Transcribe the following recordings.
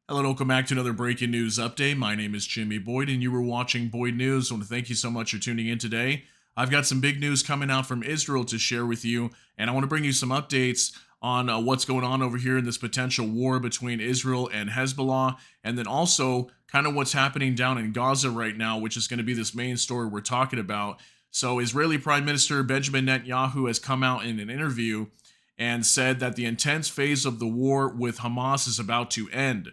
Hello and welcome back to another breaking news update. My name is Jimmy Boyd and you were watching Boyd News. I want to thank you so much for tuning in today. I've got some big news coming out from Israel to share with you, and I want to bring you some updates on what's going on over here in this potential war between Israel and Hezbollah, and then also kind of what's happening down in Gaza right now, which is going to be this main story we're talking about. So, Israeli Prime Minister Benjamin Netanyahu has come out in an interview and said that the intense phase of the war with Hamas is about to end.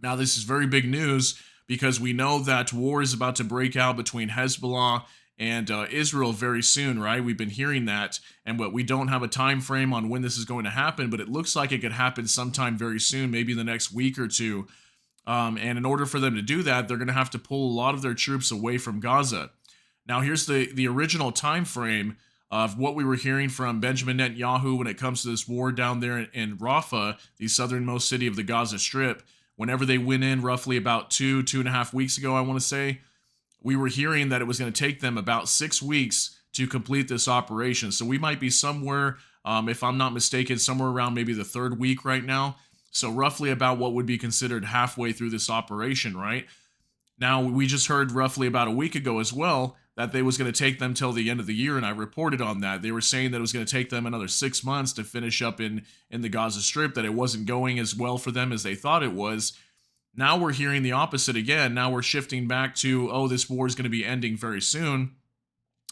Now, this is very big news because we know that war is about to break out between Hezbollah and Israel very soon, right? We've been hearing that, and we don't have a time frame on when this is going to happen, but it looks like it could happen sometime very soon, maybe the next week or two. And in order for them to do that, they're going to have to pull a lot of their troops away from Gaza. Now, here's the original time frame of what we were hearing from Benjamin Netanyahu when it comes to this war down there in Rafah, the southernmost city of the Gaza Strip. Whenever they went in, roughly about 2.5 weeks ago, I want to say, we were hearing that it was going to take them about 6 weeks to complete this operation. So we might be somewhere, if I'm not mistaken, somewhere around maybe the third week right now. So roughly about what would be considered halfway through this operation, right? Now, we just heard roughly about a week ago as well that they was going to take them till the end of the year, and I reported on that. They were saying that it was going to take them another 6 months to finish up in the Gaza Strip, that it wasn't going as well for them as they thought it was. Now we're hearing the opposite again. Now we're shifting back to, oh, this war is going to be ending very soon.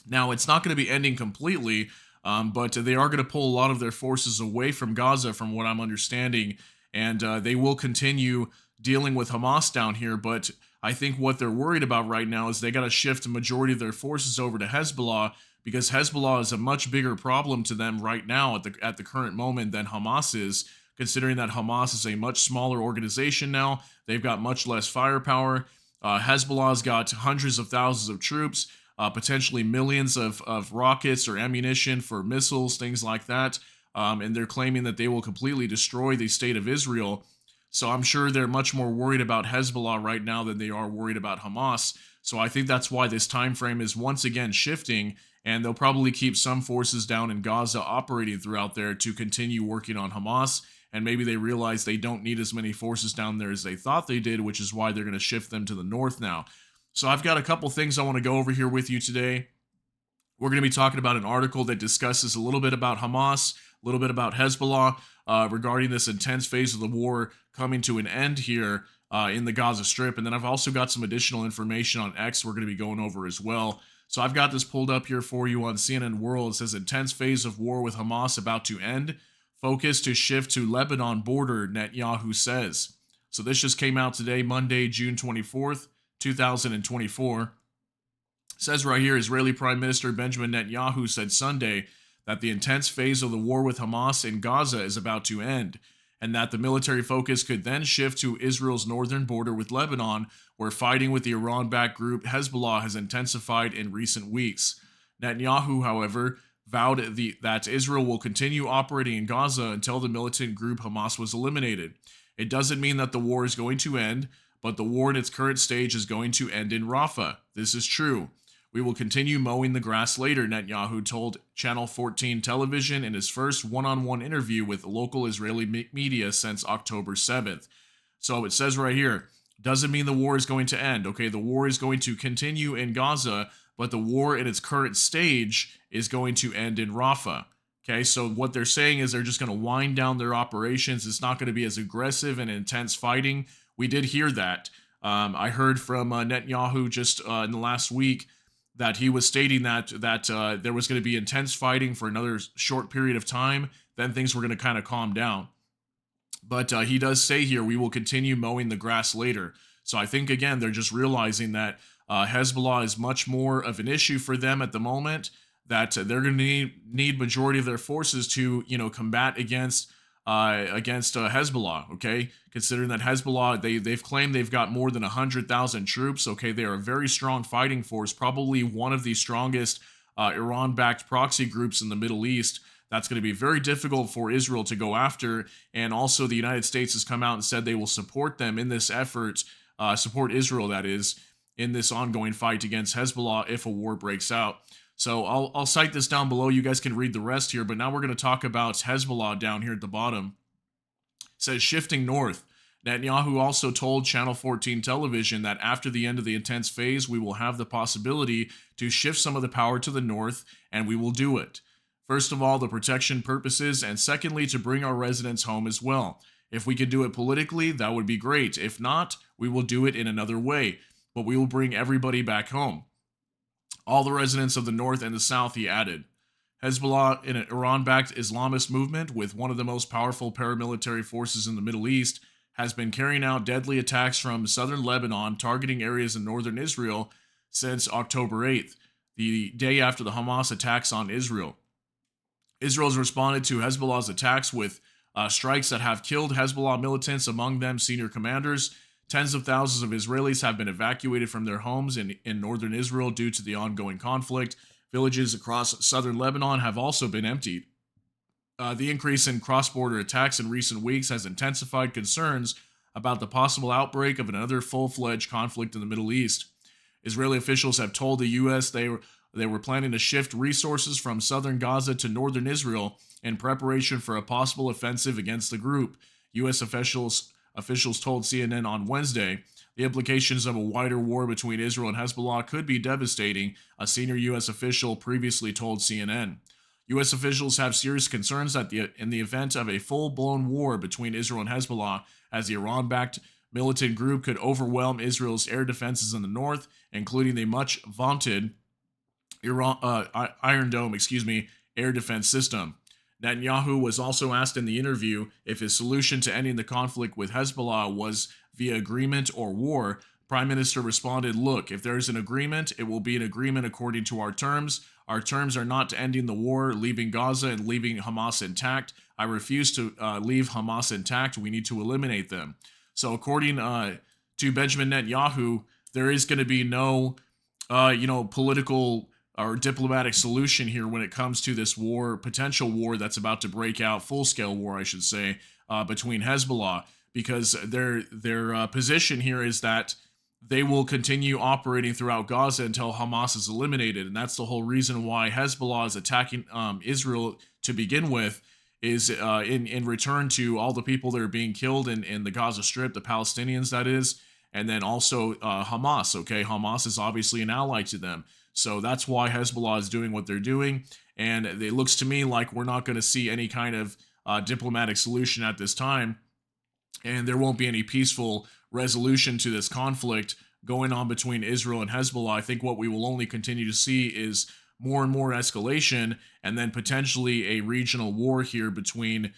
Now, it's not going to be ending completely, but they are going to pull a lot of their forces away from Gaza, from what I'm understanding, and they will continue dealing with Hamas down here, but I think what they're worried about right now is they got to shift the majority of their forces over to Hezbollah, because Hezbollah is a much bigger problem to them right now at the current moment than Hamas is, considering that Hamas is a much smaller organization now. They've got much less firepower. Hezbollah's got hundreds of thousands of troops, potentially millions of rockets or ammunition for missiles, things like that. And they're claiming that they will completely destroy the state of Israel. So I'm sure they're much more worried about Hezbollah right now than they are worried about Hamas. So I think that's why this time frame is once again shifting, and they'll probably keep some forces down in Gaza operating throughout there to continue working on Hamas. And maybe they realize they don't need as many forces down there as they thought they did, which is why they're going to shift them to the north now. So I've got a couple things I want to go over here with you today. We're going to be talking about an article that discusses a little bit about Hamas, a little bit about Hezbollah, regarding this intense phase of the war coming to an end here in the Gaza Strip. And then I've also got some additional information on X we're going to be going over as well. So I've got this pulled up here for you on CNN World. It says, intense phase of war with Hamas about to end. Focus to shift to Lebanon border, Netanyahu says. So this just came out today, Monday, June 24th, 2024. It says right here, Israeli Prime Minister Benjamin Netanyahu said Sunday that the intense phase of the war with Hamas in Gaza is about to end, and that the military focus could then shift to Israel's northern border with Lebanon, where fighting with the Iran-backed group Hezbollah has intensified in recent weeks. Netanyahu, however, vowed that Israel will continue operating in Gaza until the militant group Hamas was eliminated. It doesn't mean that the war is going to end, but the war in its current stage is going to end in Rafah. This is true. We will continue mowing the grass later, Netanyahu told Channel 14 television in his first one-on-one interview with local Israeli media since October 7th. So it says right here, doesn't mean the war is going to end. Okay, the war is going to continue in Gaza, but the war in its current stage is going to end in Rafah. Okay, so what they're saying is they're just going to wind down their operations. It's not going to be as aggressive and intense fighting. We did hear that. I heard from Netanyahu just in the last week that he was stating that there was going to be intense fighting for another short period of time. Then things were going to kind of calm down. But he does say here, we will continue mowing the grass later. So I think, again, they're just realizing that Hezbollah is much more of an issue for them at the moment, that they're going to need majority of their forces to, combat against Hezbollah, okay? Considering that Hezbollah, they've claimed they've got more than 100,000 troops, okay? They are a very strong fighting force, probably one of the strongest Iran-backed proxy groups in the Middle East. That's going to be very difficult for Israel to go after, and also the United States has come out and said they will support them in this effort, support Israel, that is, in this ongoing fight against Hezbollah if a war breaks out. So I'll cite this down below. You guys can read the rest here, but now we're going to talk about Hezbollah down here at the bottom. It says shifting north. Netanyahu also told Channel 14 television that after the end of the intense phase, we will have the possibility to shift some of the power to the north, and we will do it. First of all, the protection purposes, and secondly, to bring our residents home as well. If we could do it politically, that would be great. If not, we will do it in another way, but we will bring everybody back home. All the residents of the north and the south, he added. Hezbollah, an Iran-backed Islamist movement with one of the most powerful paramilitary forces in the Middle East, has been carrying out deadly attacks from southern Lebanon, targeting areas in northern Israel since October 8th, the day after the Hamas attacks on Israel. Israel has responded to Hezbollah's attacks with strikes that have killed Hezbollah militants, among them senior commanders. Tens of thousands of Israelis have been evacuated from their homes in northern Israel due to the ongoing conflict. Villages across southern Lebanon have also been emptied. The increase in cross-border attacks in recent weeks has intensified concerns about the possible outbreak of another full-fledged conflict in the Middle East. Israeli officials have told the U.S. they were planning to shift resources from southern Gaza to northern Israel in preparation for a possible offensive against the group. U.S. officials told CNN on Wednesday the implications of a wider war between Israel and Hezbollah could be devastating, a senior U.S. official previously told CNN. U.S. officials have serious concerns that in the event of a full-blown war between Israel and Hezbollah, as the Iran-backed militant group could overwhelm Israel's air defenses in the north, including the much-vaunted Iron Dome, air defense system. Netanyahu was also asked in the interview if his solution to ending the conflict with Hezbollah was via agreement or war. Prime Minister responded, "Look, if there is an agreement, it will be an agreement according to our terms. Our terms are not ending the war, leaving Gaza, and leaving Hamas intact. I refuse to leave Hamas intact. We need to eliminate them." So according to Benjamin Netanyahu, there is going to be no, political or diplomatic solution here when it comes to this war, potential war that's about to break out, full-scale war, I should say, between Hezbollah, because their position here is that they will continue operating throughout Gaza until Hamas is eliminated. And that's the whole reason why Hezbollah is attacking Israel to begin with, is in return to all the people that are being killed in the Gaza Strip, the Palestinians, that is, and then also Hamas, okay? Hamas is obviously an ally to them. So that's why Hezbollah is doing what they're doing. And it looks to me like we're not going to see any kind of diplomatic solution at this time. And there won't be any peaceful resolution to this conflict going on between Israel and Hezbollah. I think what we will only continue to see is more and more escalation, and then potentially a regional war here between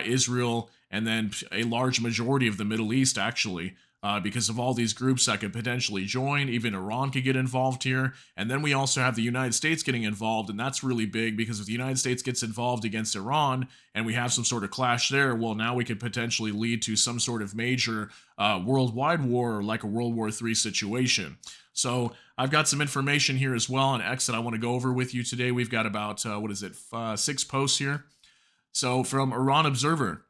Israel and then a large majority of the Middle East, actually, because of all these groups that could potentially join. Even Iran could get involved here. And then we also have the United States getting involved, and that's really big, because if the United States gets involved against Iran and we have some sort of clash there, well, now we could potentially lead to some sort of major worldwide war, or like a World War III situation. So I've got some information here as well on X that I want to go over with you today. We've got about, 6 posts here. So from Iran Observer,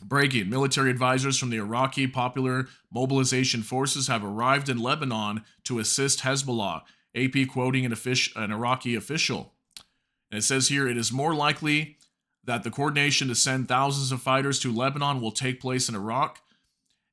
breaking: military advisors from the Iraqi Popular Mobilization Forces have arrived in Lebanon to assist Hezbollah. AP quoting an Iraqi official. And it says here, it is more likely that the coordination to send thousands of fighters to Lebanon will take place in Iraq,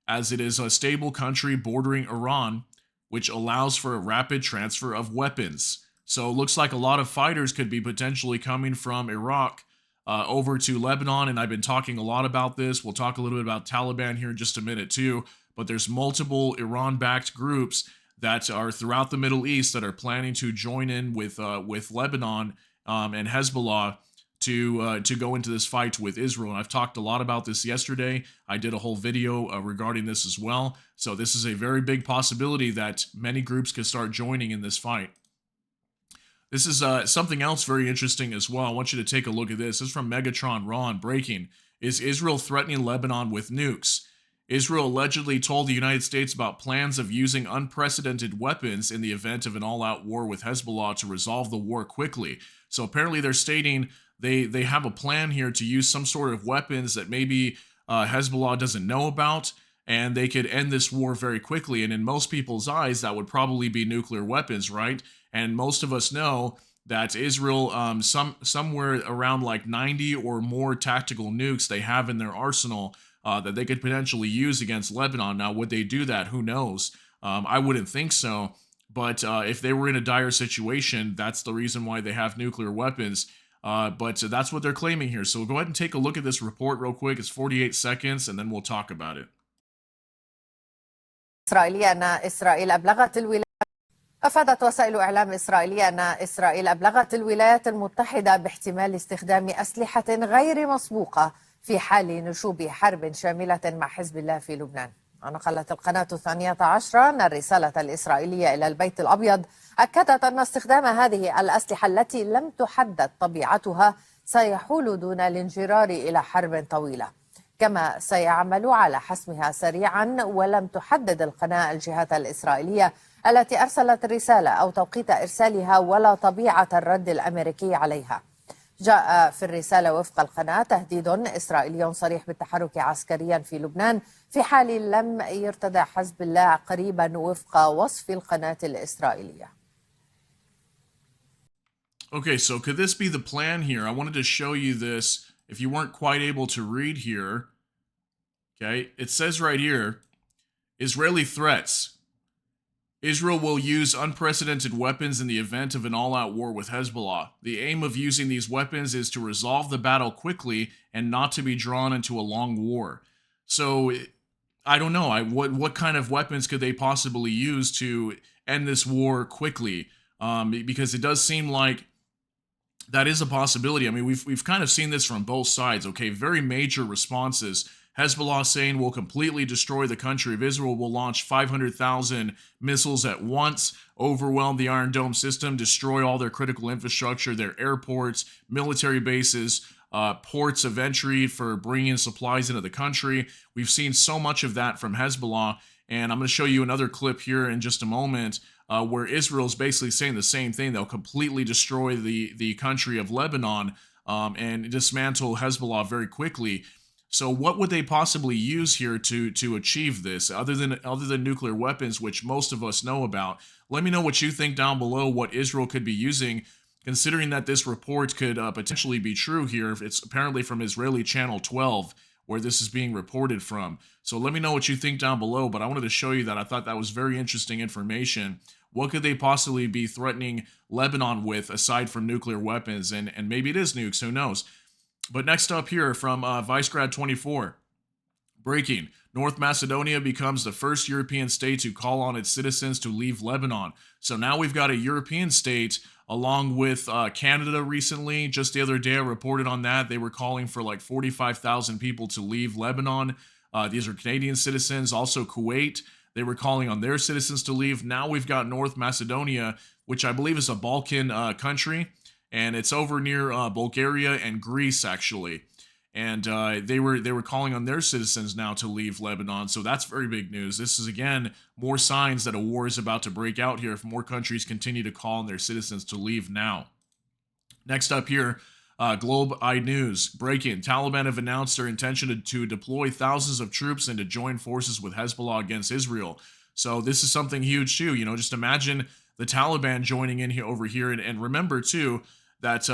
as it is a stable country bordering Iran, which allows for a rapid transfer of weapons. So it looks like a lot of fighters could be potentially coming from Iraq over to Lebanon, and I've been talking a lot about this. We'll talk a little bit about Taliban here in just a minute too, but there's multiple Iran-backed groups that are throughout the Middle East that are planning to join in with Lebanon and Hezbollah to go into this fight with Israel. And I've talked a lot about this yesterday. I did a whole video regarding this as well. So this is a very big possibility that many groups could start joining in this fight. This is something else very interesting as well. I want you to take a look at this. This is from Megatron Ron. Breaking: is Israel threatening Lebanon with nukes? Israel allegedly told the United States about plans of using unprecedented weapons in the event of an all-out war with Hezbollah to resolve the war quickly. So apparently they're stating they have a plan here to use some sort of weapons that maybe Hezbollah doesn't know about, and they could end this war very quickly. And in most people's eyes, that would probably be nuclear weapons, right? And most of us know that Israel, somewhere around like 90 or more tactical nukes they have in their arsenal. that they could potentially use against Lebanon. Now, would they do that? Who knows? I wouldn't think so. But if they were in a dire situation, that's the reason why they have nuclear weapons. But that's what they're claiming here. So go ahead and take a look at this report real quick. It's 48 seconds, and then we'll talk about it. إسرائيلية أن إسرائيل أبلغت الولايات أفادت وسائل إعلام إسرائيلية أن إسرائيل أبلغت الولايات المتحدة باحتمال استخدام أسلحة غير مسبوقة في حال نشوب حرب شاملة مع حزب الله في لبنان. ونقلت القناة 12 أن الرسالة الإسرائيلية إلى البيت الأبيض أكدت أن استخدام هذه الأسلحة التي لم تحدد طبيعتها سيحول دون الانجرار إلى حرب طويلة، كما سيعمل على حسمها سريعا. ولم تحدد القناة الجهات الإسرائيلية التي أرسلت الرسالة أو توقيت إرسالها ولا طبيعة الرد الأمريكي عليها. جاء في الرسالة وفق القناة تهديد إسرائيلي صريح بالتحرك عسكريا في لبنان في حال لم يرتدع حزب الله قريبا وفق وصف القناة الإسرائيلية. Okay, so could this be the plan here? I wanted to show you this if you weren't quite able to read here. Okay, it says right here, Israeli threats. Israel will use unprecedented weapons in the event of an all-out war with Hezbollah. The aim of using these weapons is to resolve the battle quickly and not to be drawn into a long war. So, I don't know. What kind of weapons could they possibly use to end this war quickly? Because it does seem like that is a possibility. I mean, we've kind of seen this from both sides. Okay, very major responses. Hezbollah saying will completely destroy the country of Israel, will launch 500,000 missiles at once, overwhelm the Iron Dome system, destroy all their critical infrastructure, their airports, military bases, ports of entry for bringing supplies into the country. We've seen so much of that from Hezbollah, and I'm going to show you another clip here in just a moment where Israel's basically saying the same thing. They'll completely destroy the country of Lebanon and dismantle Hezbollah very quickly. So what would they possibly use here to achieve this, other than nuclear weapons, which most of us know about? Let me know what you think down below, what Israel could be using, considering that this report could potentially be true here. It's apparently from Israeli Channel 12, where this is being reported from. So let me know what you think down below, but I wanted to show you that. I thought that was very interesting information. What could they possibly be threatening Lebanon with, aside from nuclear weapons? And maybe it is nukes, who knows? But next up here from ViceGrad24, breaking. North Macedonia becomes the first European state to call on its citizens to leave Lebanon. So now we've got a European state along with Canada recently. Just the other day I reported on that. They were calling for like 45,000 people to leave Lebanon. These are Canadian citizens. Also Kuwait, they were calling on their citizens to leave. Now we've got North Macedonia, which I believe is a Balkan country. And it's over near Bulgaria and Greece, actually. And they were calling on their citizens now to leave Lebanon. So that's very big news. This is, again, more signs that a war is about to break out here if more countries continue to call on their citizens to leave now. Next up here, Globe Eye News. Breaking. Taliban have announced their intention to deploy thousands of troops and to join forces with Hezbollah against Israel. So this is something huge, too. You know, just imagine the Taliban joining in here over here. And remember, too, that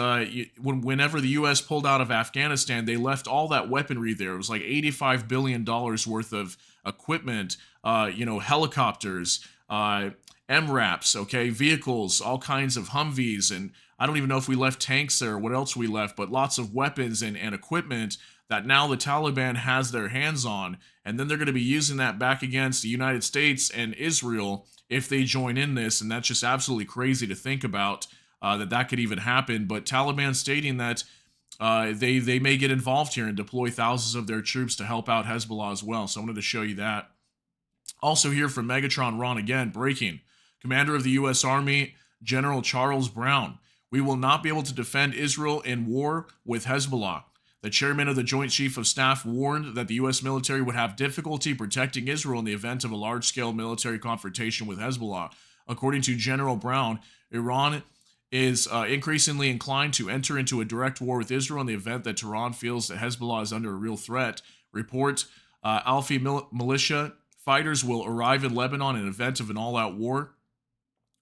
whenever the U.S. pulled out of Afghanistan, they left all that weaponry there. It was like $85 billion worth of equipment, helicopters, MRAPs, okay, vehicles, all kinds of Humvees, and I don't even know if we left tanks there or what else we left, but lots of weapons and equipment that now the Taliban has their hands on, and then they're going to be using that back against the United States and Israel if they join in this, and that's just absolutely crazy to think about. That could even happen, but Taliban stating that they may get involved here and deploy thousands of their troops to help out Hezbollah as well. So I wanted to show you that. Also here from Megatron Ron again, breaking. Commander of the U.S. Army, General Charles Brown. We will not be able to defend Israel in war with Hezbollah. The chairman of the Joint Chief of Staff warned that the U.S. military would have difficulty protecting Israel in the event of a large-scale military confrontation with Hezbollah. According to General Brown, Iran is increasingly inclined to enter into a direct war with Israel in the event that Tehran feels that Hezbollah is under a real threat. Report, Alfi militia fighters will arrive in Lebanon in an event of an all-out war.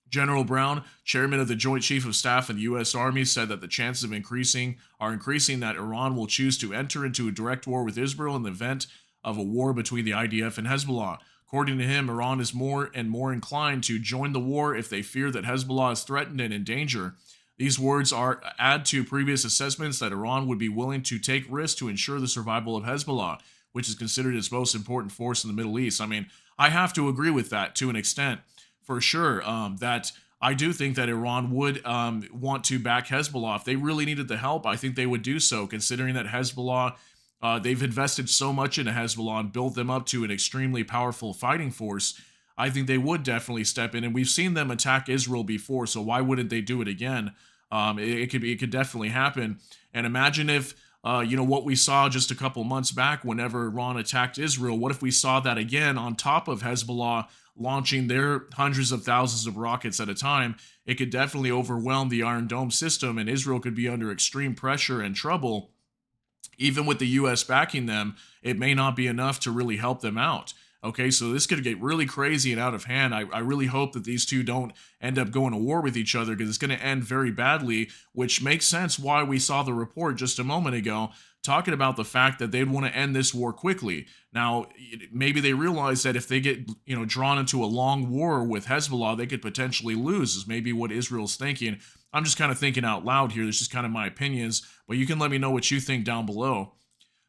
General Brown, chairman of the Joint Chief of Staff in the U.S. Army, said that the chances are increasing that Iran will choose to enter into a direct war with Israel in the event of a war between the IDF and Hezbollah. According to him, Iran is more and more inclined to join the war if they fear that Hezbollah is threatened and in danger. These words add to previous assessments that Iran would be willing to take risks to ensure the survival of Hezbollah, which is considered its most important force in the Middle East. I mean, I have to agree with that to an extent, for sure. That I do think that Iran would want to back Hezbollah. If they really needed the help, I think they would do so, considering that Hezbollah, they've invested so much into Hezbollah and built them up to an extremely powerful fighting force. I think they would definitely step in, and we've seen them attack Israel before, so why wouldn't they do it again? It could definitely happen. And imagine if what we saw just a couple months back whenever Iran attacked Israel. What if we saw that again on top of Hezbollah launching their hundreds of thousands of rockets at a time? It could definitely overwhelm the Iron Dome system, and Israel could be under extreme pressure and trouble. Even with the U.S. backing them, it may not be enough to really help them out. Okay, so this could get really crazy and out of hand. I really hope that these two don't end up going to war with each other, because it's going to end very badly, which makes sense why we saw the report just a moment ago talking about the fact that they'd want to end this war quickly. Now, maybe they realize that if they get drawn into a long war with Hezbollah, they could potentially lose, is maybe what Israel's thinking. I'm just kind of thinking out loud here. This is kind of my opinions, but you can let me know what you think down below.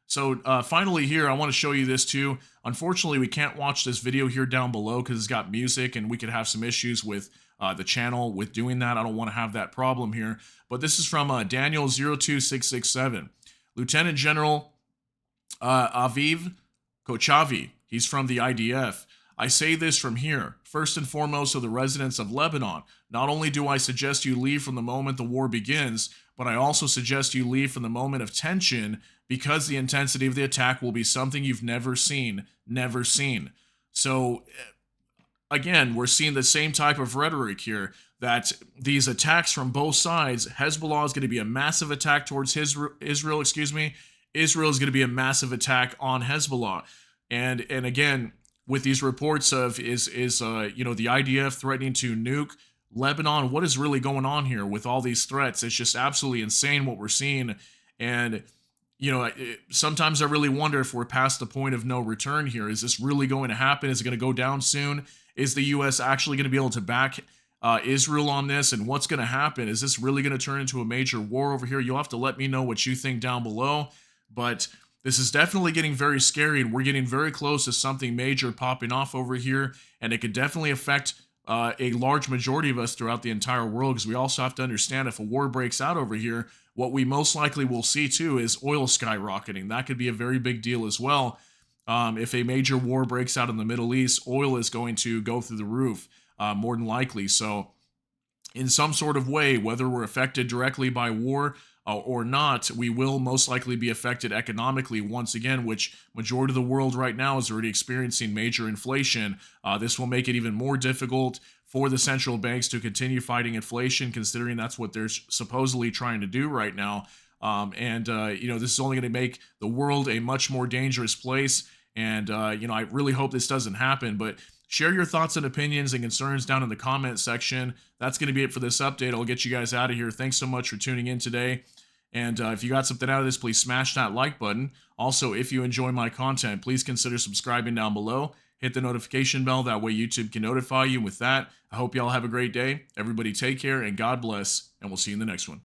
So finally here, I want to show you this too. Unfortunately, we can't watch this video here down below because it's got music and we could have some issues with the channel with doing that. I don't want to have that problem here. But this is from Daniel 02667. Lieutenant General Aviv Kochavi. He's from the IDF. I say this from here, first and foremost to the residents of Lebanon. Not only do I suggest you leave from the moment the war begins, but I also suggest you leave from the moment of tension, because the intensity of the attack will be something you've never seen. So, again, we're seeing the same type of rhetoric here, that these attacks from both sides, Hezbollah is going to be a massive attack towards Israel, Israel is going to be a massive attack on Hezbollah. And again, with these reports of the IDF threatening to nuke Lebanon, what is really going on here with all these threats? It's just absolutely insane what we're seeing. And sometimes I really wonder if we're past the point of no return here. Is this really going to happen? Is it going to go down soon? Is the U.S. actually going to be able to back Israel on this? And what's going to happen? Is this really going to turn into a major war over here? You'll have to let me know what you think down below. But this is definitely getting very scary, and we're getting very close to something major popping off over here. And it could definitely affect a large majority of us throughout the entire world, because we also have to understand, if a war breaks out over here, what we most likely will see too is oil skyrocketing. That could be a very big deal as well. If a major war breaks out in the Middle East, oil is going to go through the roof, more than likely. So in some sort of way, whether we're affected directly by war or not, we will most likely be affected economically once again, which majority of the world right now is already experiencing major inflation. This will make it even more difficult for the central banks to continue fighting inflation, considering that's what they're supposedly trying to do right now. This is only going to make the world a much more dangerous place. And, I really hope this doesn't happen, but share your thoughts and opinions and concerns down in the comment section. That's going to be it for this update. I'll get you guys out of here. Thanks so much for tuning in today. And if you got something out of this, please smash that like button. Also, if you enjoy my content, please consider subscribing down below. Hit the notification bell. That way YouTube can notify you. With that, I hope y'all have a great day. Everybody take care and God bless. And we'll see you in the next one.